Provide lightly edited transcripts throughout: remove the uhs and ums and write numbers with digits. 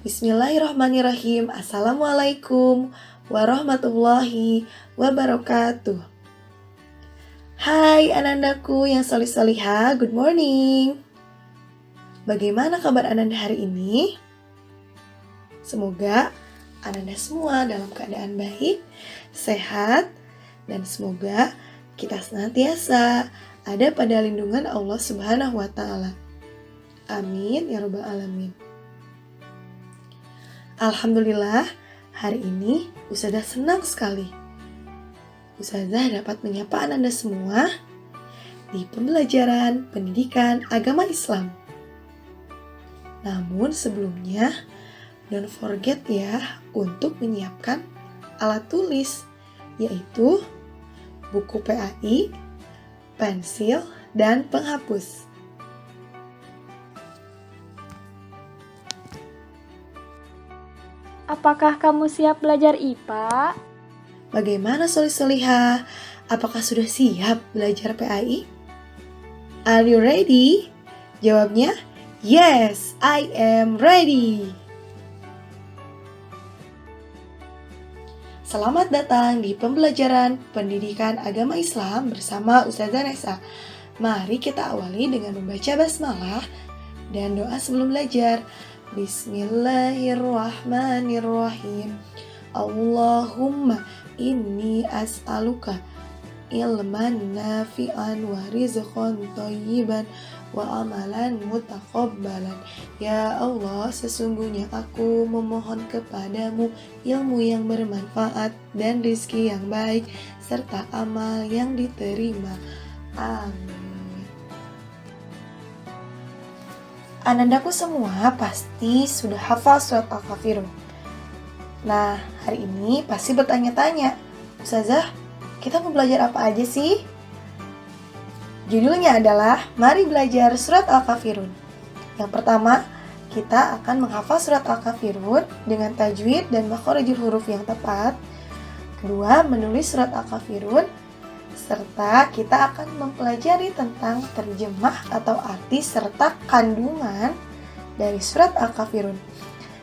Bismillahirrahmanirrahim. Assalamualaikum warahmatullahi wabarakatuh. Hai anandaku yang solih-solihah, good morning. Bagaimana kabar ananda hari ini? Semoga ananda semua dalam keadaan baik, sehat, dan semoga kita senantiasa ada pada lindungan Allah Subhanahu wa Ta'ala. Amin ya Rabbal 'Alamin. Alhamdulillah, hari ini Ustazah senang sekali. Ustazah dapat menyapa ananda semua di pembelajaran pendidikan agama Islam. Namun sebelumnya, don't forget ya untuk menyiapkan alat tulis, yaitu buku PAI, pensil, dan penghapus. Apakah kamu siap belajar IPA? Bagaimana solih-solihah? Apakah sudah siap belajar PAI? Are you ready? Jawabnya, yes, I am ready. Selamat datang di pembelajaran pendidikan agama Islam bersama Ustazah Nesa. Mari kita awali dengan membaca basmalah dan doa sebelum belajar. Bismillahirrahmanirrahim. Allahumma inni as'aluka ilman nafi'an wa rizqan thayyiban wa amalan mutaqabbalan. Ya Allah, sesungguhnya aku memohon kepadamu ilmu yang bermanfaat dan rizki yang baik serta amal yang diterima. Amin. Anandaku semua pasti sudah hafal surat Al-Kafirun. Nah, hari ini pasti bertanya-tanya, Ustazah, kita mau belajar apa aja sih? Judulnya adalah Mari Belajar Surat Al-Kafirun. Yang pertama, kita akan menghafal surat Al-Kafirun dengan tajwid dan makharijul huruf yang tepat. Kedua, menulis surat Al-Kafirun, serta kita akan mempelajari tentang terjemah atau arti serta kandungan dari surat Al-Kafirun.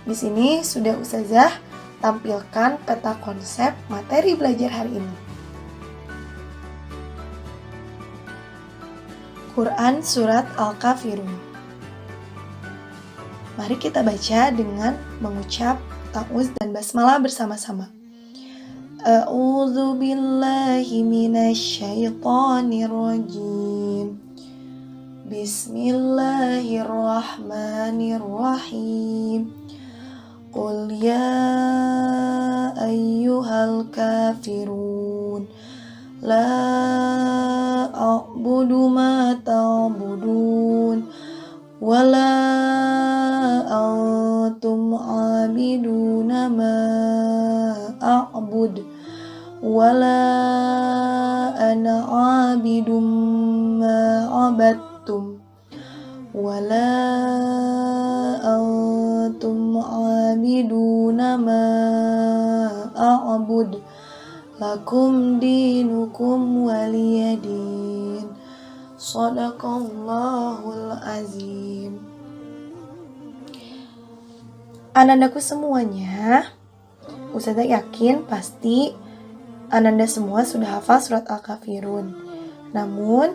Di sini sudah Ustazah tampilkan peta konsep materi belajar hari ini. Quran Surat Al-Kafirun. Mari kita baca dengan mengucap ta'awuz dan basmalah bersama-sama. A'udzu billahi minasyaitonir rajim. Bismillahirrahmanirrahim. Qul ya ayyuhal kafirun la a'budu ma ta'budun wa la antum 'abiduna ma a'bud wala ana 'abidum ma 'abadtum wala antum 'abiduna ma a'bud lakum dinukum waliyadin. Shadaqallahul azim. Anandaku semuanya, Ustazah yakin pasti ananda semua sudah hafal surat Al-Kafirun. Namun,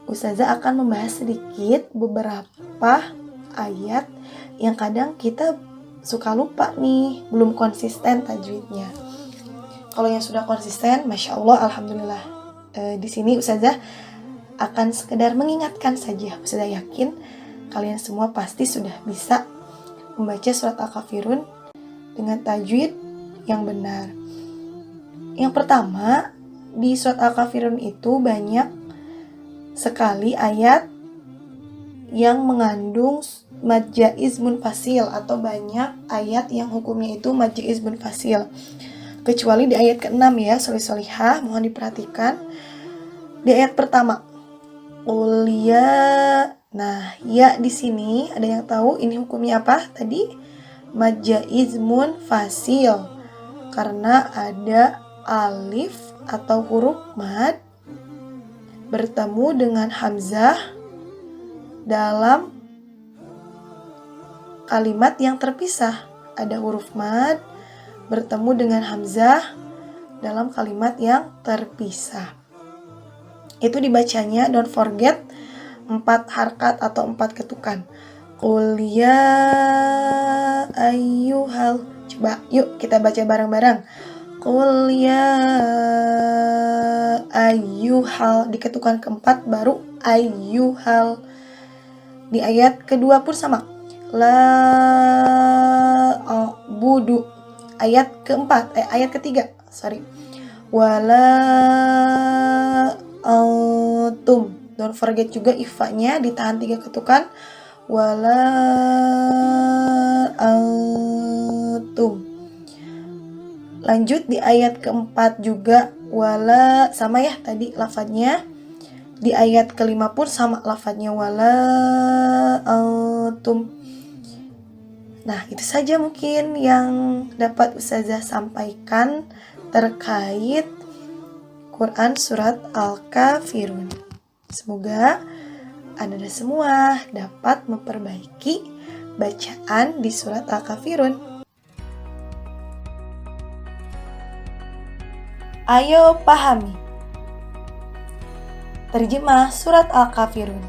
Ustazah akan membahas sedikit beberapa ayat yang kadang kita suka lupa nih, belum konsisten tajwidnya. Kalau yang sudah konsisten, Masya Allah, Alhamdulillah. Di sini Ustazah akan sekedar mengingatkan saja. Ustazah yakin kalian semua pasti sudah bisa membaca surat Al-Kafirun dengan tajwid yang benar. Yang pertama, di surat Al-Kafirun itu banyak sekali ayat yang mengandung mad jaiz munfasil atau banyak ayat yang hukumnya itu mad jaiz munfasil. Kecuali di ayat ke-6 ya, solih-solihah, mohon diperhatikan. Di ayat pertama, Qul ya. Nah, ya di sini ada yang tahu ini hukumnya apa tadi? Mad jaiz munfasil. Karena ada alif atau huruf mad bertemu dengan hamzah dalam kalimat yang terpisah. Ada huruf mad bertemu dengan hamzah dalam kalimat yang terpisah. Itu dibacanya, don't forget, 4 harkat atau 4 ketukan. Qul ya ayyuhal. Coba yuk kita baca bareng-bareng. Qul ya ayyuhal. Di ketukan keempat baru ayyuhal. Di ayat kedua pun sama. La a'budu. Ayat ketiga. Wala antum. Don't forget juga ifa-nya ditahan 3 ketukan. Wala antum. Lanjut di ayat keempat juga wala, sama ya tadi lafadznya. Di ayat kelima pun sama lafadznya wala antum. Nah, itu saja mungkin yang dapat Ustazah sampaikan terkait Quran Surat Al-Kafirun. Semoga Anda semua dapat memperbaiki bacaan di Surat Al-Kafirun. Ayo pahami. Terjemah Surat Al-Kafirun.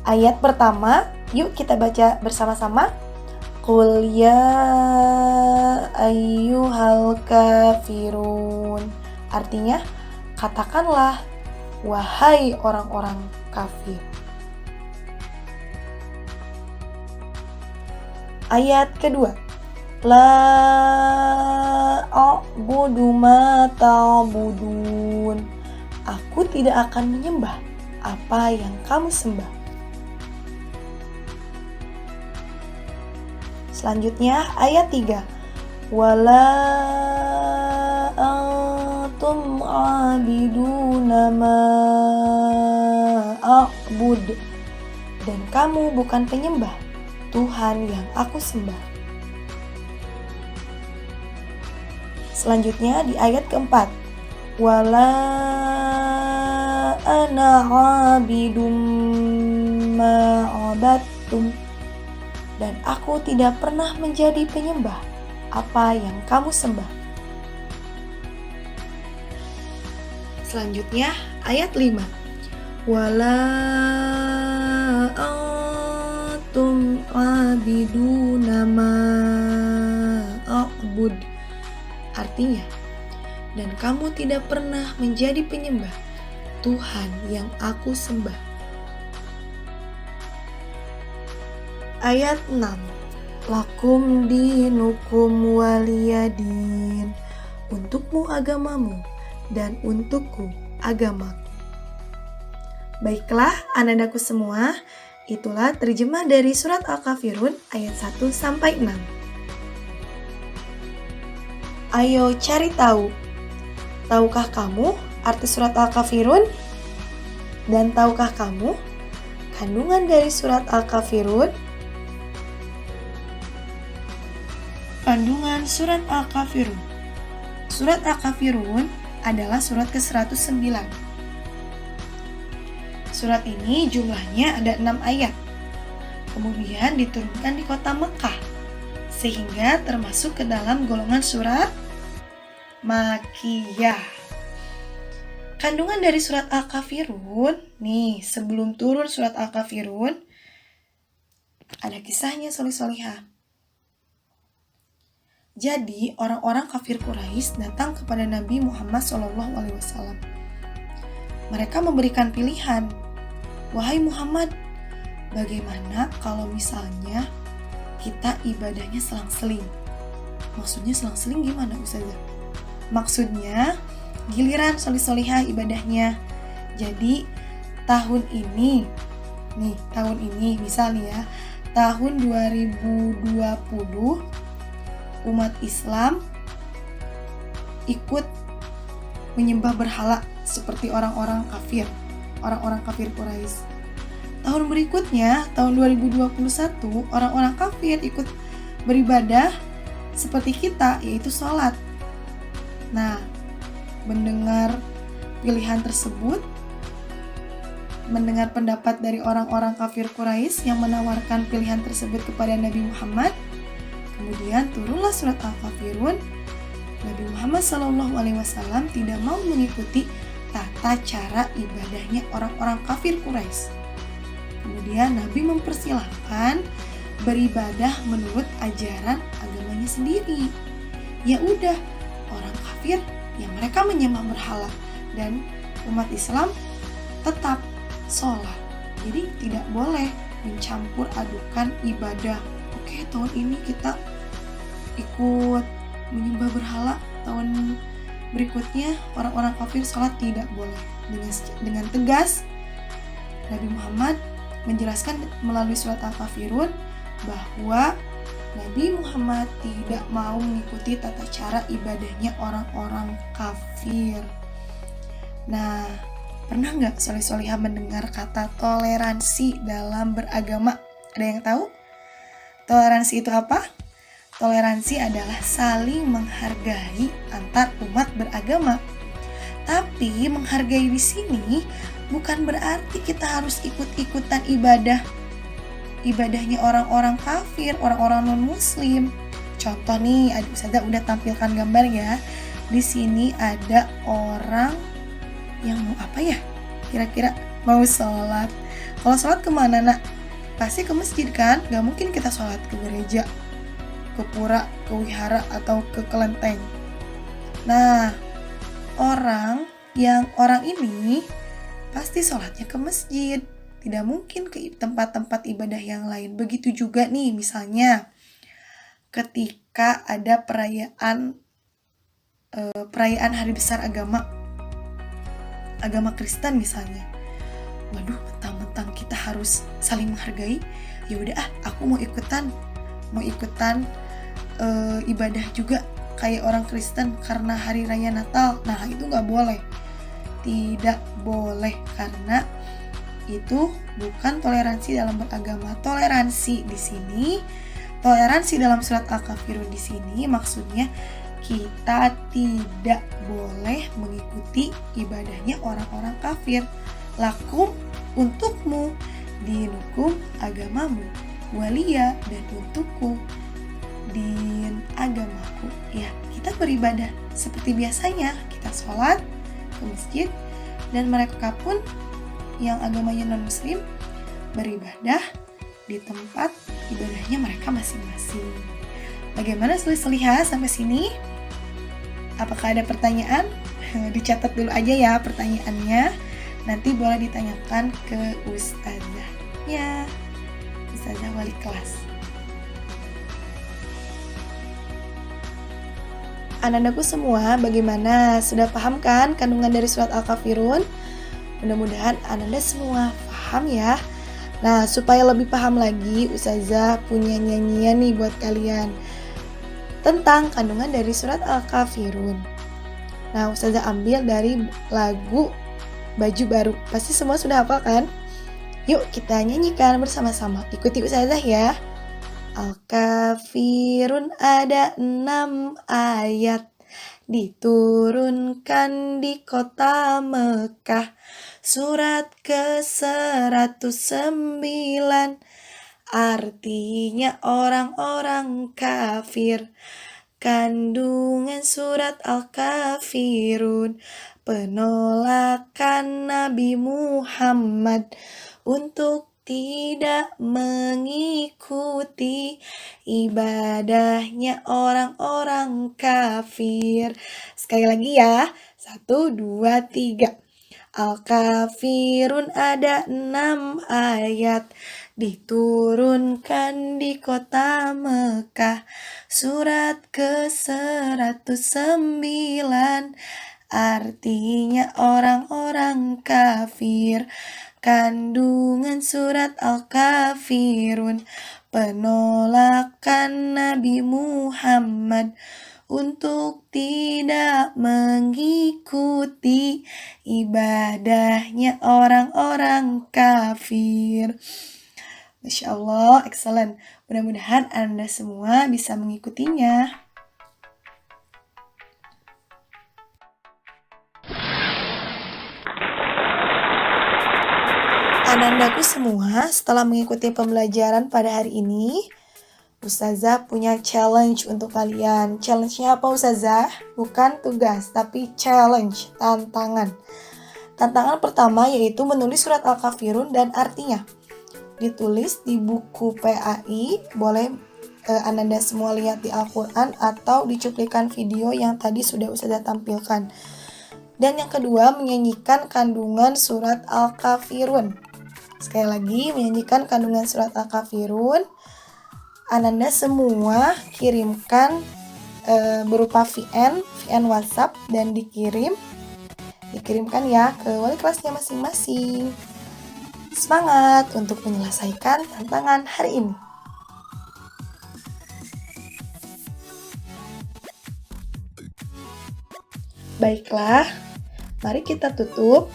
Ayat pertama, yuk kita baca bersama-sama. Qul ya ayyuhal kafirun. Artinya, katakanlah, wahai orang-orang kafir. Ayat kedua. La a'budu ma ta'budun. Aku tidak akan menyembah apa yang kamu sembah. Selanjutnya ayat 3. Wala antum abiduna ma a'bud. Dan kamu bukan penyembah Tuhan yang aku sembah. Selanjutnya di ayat keempat. Wala ana abidum ma'abattum. Dan aku tidak pernah menjadi penyembah apa yang kamu sembah. Selanjutnya ayat 5. Wala antum abiduna ma'abud. Artinya, dan kamu tidak pernah menjadi penyembah Tuhan yang aku sembah. Ayat 6. Lakum dinukum waliyadin. Untukmu agamamu dan untukku agamaku. Baiklah anak-anakku semua, itulah terjemah dari surat Al-Kafirun ayat 1 sampai 6. Ayo cari tahu. Tahukah kamu arti surat Al-Kafirun? Dan tahukah kamu kandungan dari surat Al-Kafirun? Kandungan surat Al-Kafirun. Surat Al-Kafirun adalah surat ke-109. Surat ini jumlahnya ada 6 ayat. Kemudian diturunkan di kota Mekah, sehingga termasuk ke dalam golongan surat Makkiyah. Kandungan dari surat Al-Kafirun, nih sebelum turun surat Al-Kafirun, ada kisahnya solih-solihah. Jadi orang-orang kafir Quraisy datang kepada Nabi Muhammad SAW. Mereka memberikan pilihan, wahai Muhammad, bagaimana kalau misalnya kita ibadahnya selang-seling? Maksudnya selang-seling gimana Ustazah? Maksudnya giliran solih-solihah ibadahnya. Jadi tahun ini misal nih ya, tahun 2020 umat Islam ikut menyembah berhala seperti orang-orang kafir Quraisy. Tahun berikutnya, tahun 2021, orang-orang kafir ikut beribadah seperti kita, yaitu sholat. Nah, mendengar pilihan tersebut, mendengar pendapat dari orang-orang kafir Quraisy yang menawarkan pilihan tersebut kepada Nabi Muhammad. Kemudian turunlah surat Al-Kafirun. Nabi Muhammad SAW tidak mau mengikuti tata cara ibadahnya orang-orang kafir Quraisy. Kemudian Nabi mempersilahkan beribadah menurut ajaran agamanya sendiri. Ya udah, orang kafir yang mereka menyembah berhala dan umat Islam tetap sholat. Jadi tidak boleh mencampur adukan ibadah. Oke, tahun ini kita ikut menyembah berhala, tahun berikutnya orang-orang kafir sholat, tidak boleh. Dengan tegas Nabi Muhammad menjelaskan melalui surat Al-Kafirun bahwa Nabi Muhammad tidak mau mengikuti tata cara ibadahnya orang-orang kafir. Nah, pernah nggak soleh-solihah mendengar kata toleransi dalam beragama? Ada yang tahu? Toleransi itu apa? Toleransi adalah saling menghargai antar umat beragama. Tapi menghargai di sini bukan berarti kita harus ikut-ikutan ibadahnya orang-orang kafir, orang-orang non-muslim. Contoh nih, Adik Ustazah udah tampilkan gambar ya. Di sini ada orang yang mau apa ya? Kira-kira mau sholat. Kalau sholat kemana nak? Pasti ke masjid kan? Gak mungkin kita sholat ke gereja, ke pura, ke wihara, atau ke kelenteng. Nah, orang ini pasti sholatnya ke masjid. Tidak mungkin ke tempat-tempat ibadah yang lain. Begitu juga nih, misalnya ketika ada perayaan hari besar agama Kristen misalnya. Waduh, mentang-mentang kita harus saling menghargai. Ya udah aku mau ikutan ibadah juga kayak orang Kristen karena hari raya Natal. Nah, itu nggak boleh. Tidak boleh, karena itu bukan toleransi dalam beragama. Toleransi dalam surat Al-Kafirun di sini maksudnya kita tidak boleh mengikuti ibadahnya orang-orang kafir. Lakum, untukmu, dinukum, agamamu, waliya, dan untukku, din, agamaku. Ya, kita beribadah seperti biasanya. Kita sholat ke masjid, dan mereka pun yang agamanya non-muslim beribadah di tempat ibadahnya mereka masing-masing. Bagaimana soleh-solihah sampai sini? Apakah ada pertanyaan? Dicatat dulu aja ya pertanyaannya. Nanti boleh ditanyakan ke ustazahnya, ustazah wali kelas. Anak-anakku semua, bagaimana? Sudah paham kan kandungan dari surat Al-Kafirun? Mudah-mudahan Anda semua paham ya. Nah, supaya lebih paham lagi, Ustazah punya nyanyian nih buat kalian tentang kandungan dari surat Al-Kafirun. Nah, Ustazah ambil dari lagu Baju Baru. Pasti semua sudah hafal kan? Yuk kita nyanyikan bersama-sama. Ikuti Ustazah ya. Al-Kafirun ada 6 ayat, diturunkan di kota Mekah. Surat ke-109, artinya orang-orang kafir. Kandungan surat Al-Kafirun, penolakan Nabi Muhammad untuk tidak mengikuti ibadahnya orang-orang kafir. Sekali lagi ya, 1, 2, 3. Al-Kafirun ada 6 ayat, diturunkan di kota Mekah. Surat ke-109, artinya orang-orang kafir. Kandungan surat Al-Kafirun, penolakan Nabi Muhammad untuk tidak mengikuti ibadahnya orang-orang kafir. Masya Allah, excellent. Mudah-mudahan Anda semua bisa mengikutinya. Anandaku semua, setelah mengikuti pembelajaran pada hari ini, Ustazah punya challenge untuk kalian. Challenge-nya apa Ustazah? Bukan tugas, tapi challenge, tantangan. Tantangan pertama yaitu menulis surat Al-Kafirun dan artinya. Ditulis di buku PAI, boleh Ananda semua lihat di Al-Quran atau di cuplikan video yang tadi sudah Ustazah tampilkan. Dan yang kedua, menyanyikan kandungan surat Al-Kafirun. Sekali lagi, menyanyikan kandungan surat Al-Kafirun. Ananda semua kirimkan berupa VN WhatsApp dan dikirimkan ya ke wali kelasnya masing-masing. Semangat untuk menyelesaikan tantangan hari ini. Baiklah, mari kita tutup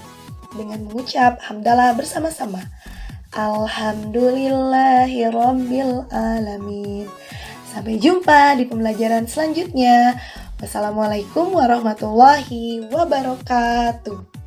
dengan mengucap hamdalah bersama-sama. Alhamdulillahirabbil alamin. Sampai jumpa di pembelajaran selanjutnya. Wassalamualaikum warahmatullahi wabarakatuh.